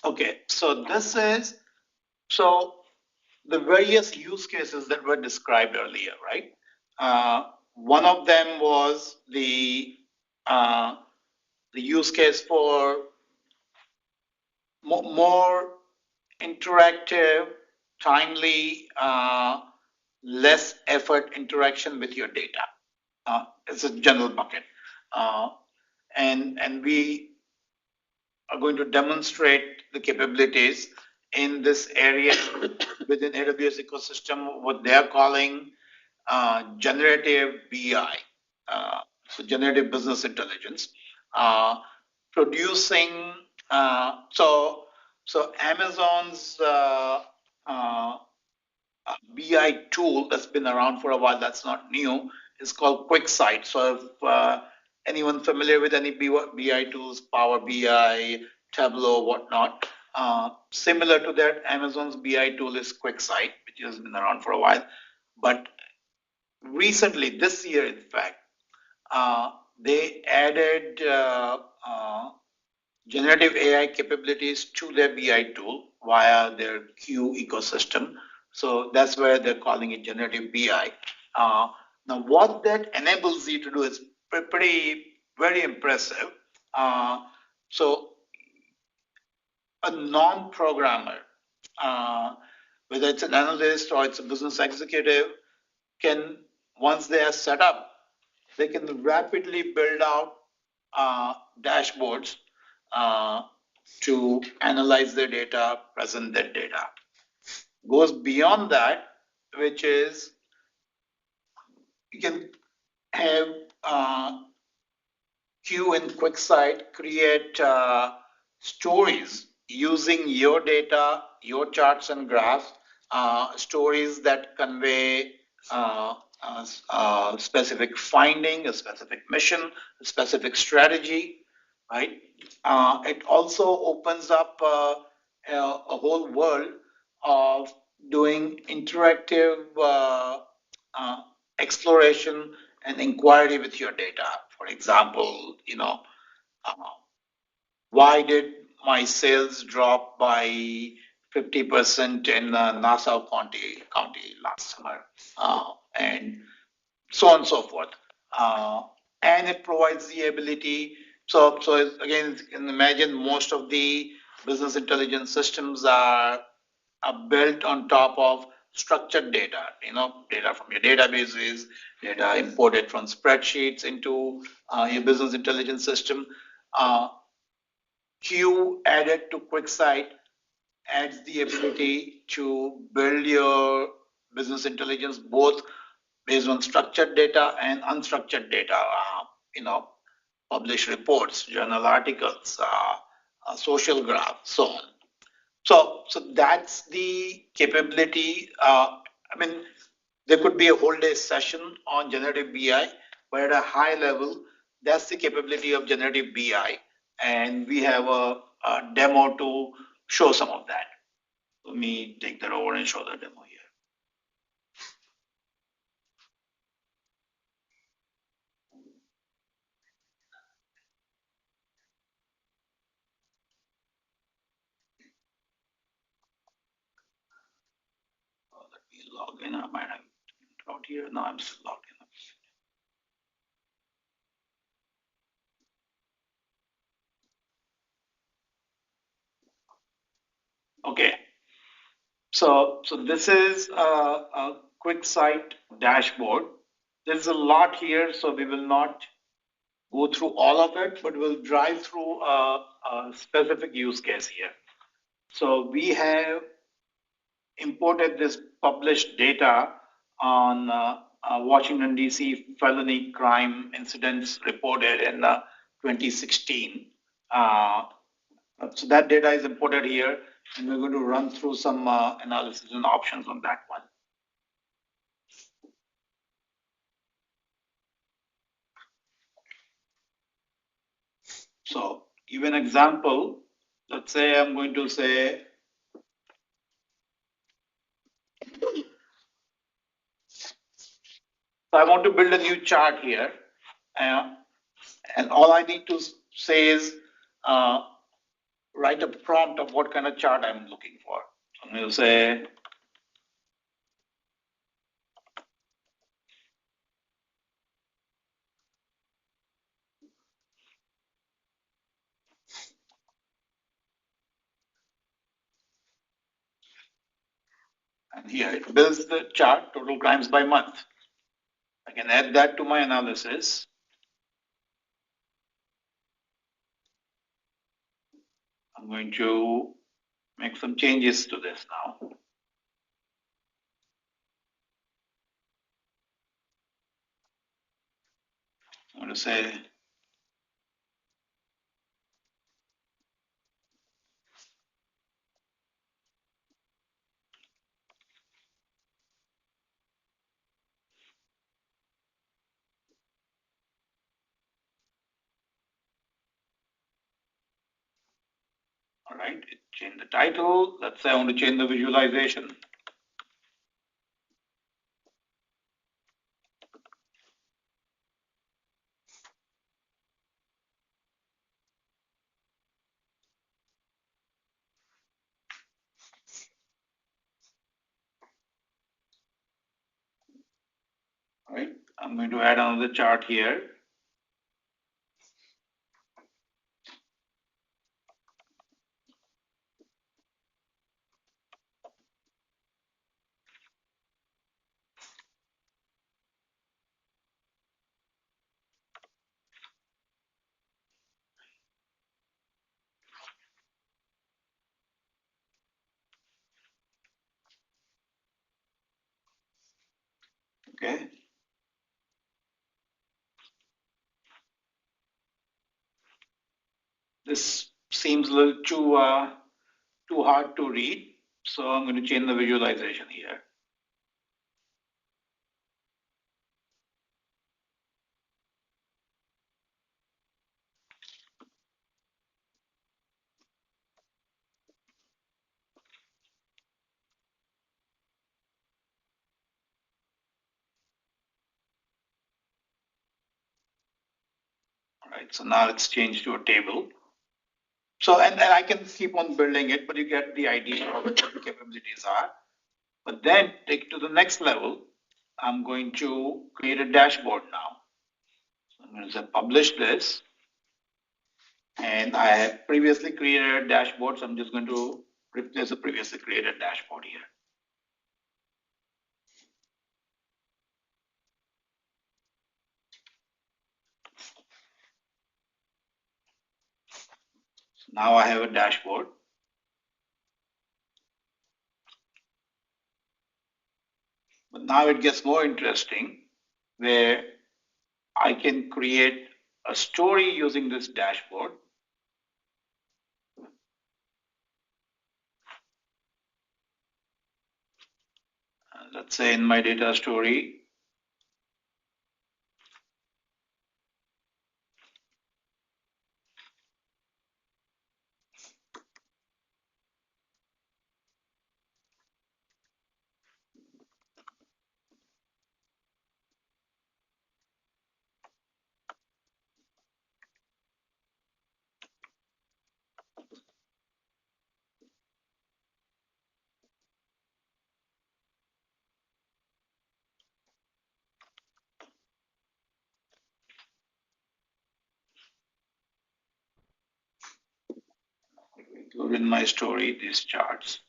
Okay, so this is the various use cases that were described earlier, right? One of them was the use case for more interactive, timely, less effort interaction with your data. It's a general bucket. Uh, and we are going to demonstrate the capabilities in this area within AWS ecosystem, what they are calling generative BI, so generative business intelligence, producing. So Amazon's BI tool that's been around for a while, that's not new, is called QuickSight. So if anyone familiar with any BI tools, Power BI, Tableau, whatnot, similar to that, Amazon's BI tool is QuickSight, which has been around for a while. But recently, this year, in fact, they added generative AI capabilities to their BI tool via their Q ecosystem. So that's where they're calling it generative BI. Now, what that enables you to do is very impressive. So a non-programmer, whether it's an analyst or it's a business executive, can, once they are set up, they can rapidly build out dashboards to analyze their data, present their data. Goes beyond that, which is you can have Q and QuickSight create stories using your data, your charts and graphs, stories that convey a specific finding, a specific mission, a specific strategy, right? It also opens up a whole world of doing interactive exploration and inquiry with your data. For example, why did my sales drop by 50% in Nassau County last summer? And so on and so forth. And it provides the ability. So again, you can imagine most of the business intelligence systems are built on top of structured data, data from your databases, data imported from spreadsheets into your business intelligence system. Q added to QuickSight adds the ability to build your business intelligence both based on structured data and unstructured data, publish reports, journal articles, social graph, so on. So that's the capability. There could be a whole day session on generative BI, but at a high level, that's the capability of generative BI. And we have a demo to show some of that. Let me take that over and show the demo here. Let me log in. I might have out here. No, I'm still logged in. Okay. So this is a QuickSight dashboard. There's a lot here, so we will not go through all of it, but we'll drive through a specific use case here. So we have imported this published data on Washington, D.C. felony crime incidents reported in 2016. So that data is imported here, and we're going to run through some analysis and options on that one. So give an example. Let's say I'm going to say, so I want to build a new chart here. And all I need to say is write a prompt of what kind of chart I'm looking for. So I'm going to say, and here it builds the chart, total crimes by month. I can add that to my analysis. I'm going to make some changes to this now. I'm going to say, all right, change the title. Let's say I want to change the visualization. All right, I'm going to add another chart here. Okay. This seems a little too hard to read, so I'm going to change the visualization here. All right, so now it's changed to a table. So, and I can keep on building it, but you get the idea of what the capabilities are. But then take it to the next level. I'm going to create a dashboard now. So I'm going to say publish this. And I have previously created a dashboard, so I'm just going to replace the previously created dashboard here. So now I have a dashboard. But now it gets more interesting, where I can create a story using this dashboard. Let's say in my data story, include in my story these charts.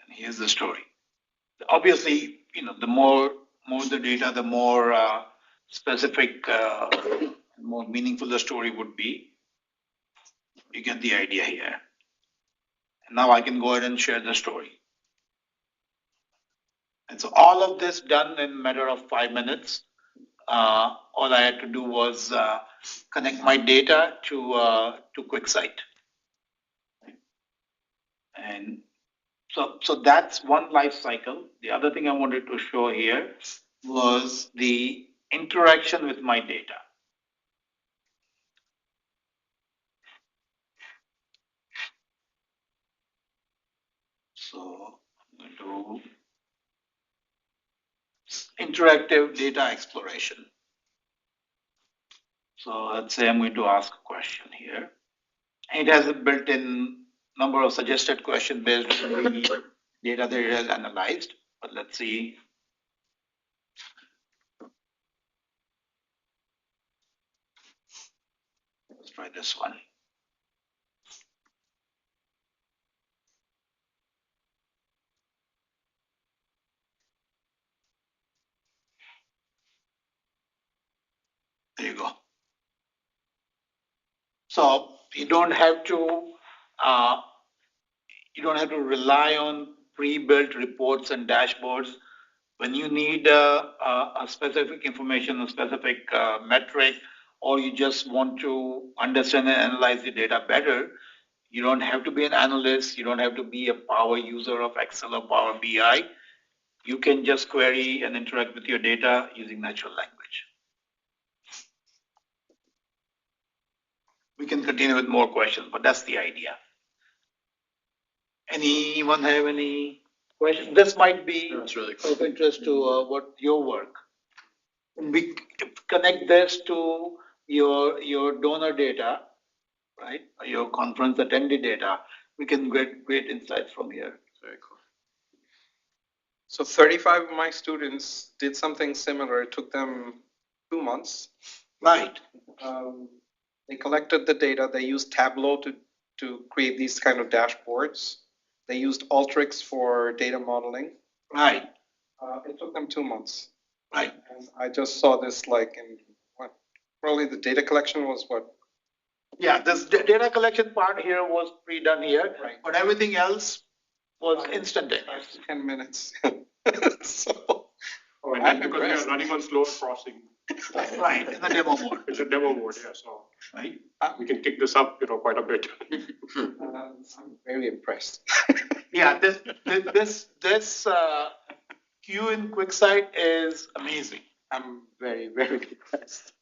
And here's the story. Obviously, the more the data, the more specific, more meaningful the story would be. You get the idea here. And now I can go ahead and share the story. And so all of this done in a matter of 5 minutes. all I had to do was connect my data to QuickSight. And so that's one life cycle. The other thing I wanted to show here was the interaction with my data. So I'm going to interactive data exploration. So let's say I'm going to ask a question here. It has a built-in number of suggested questions based on the data that it has analyzed. But let's see. Let's try this one. There you go. So you don't have to rely on pre-built reports and dashboards. When you need a specific information, a specific metric, or you just want to understand and analyze the data better, you don't have to be an analyst. You don't have to be a power user of Excel or Power BI. You can just query and interact with your data using natural language. We can continue with more questions, but that's the idea. Anyone have any questions? This might be really cool. Of interest to what your work. We connect this to your donor data, right? Your conference attendee data. We can get great insights from here. Very cool. So 35 of my students did something similar. It took them 2 months. Right. They collected the data. They used Tableau to create these kind of dashboards. They used Alteryx for data modeling. Right. It took them 2 months. Right. And I just saw this like in what? Probably the data collection was what? Yeah, this data collection part here was pre-done here, right. But everything else was instantaneous. 10 minutes. So, and because we are running on slow processing. Right, in the demo mode. It's a demo mode, yeah. So right. We can kick this up, quite a bit. I'm very impressed. Yeah, this queue in QuickSight is amazing. I'm very, very impressed.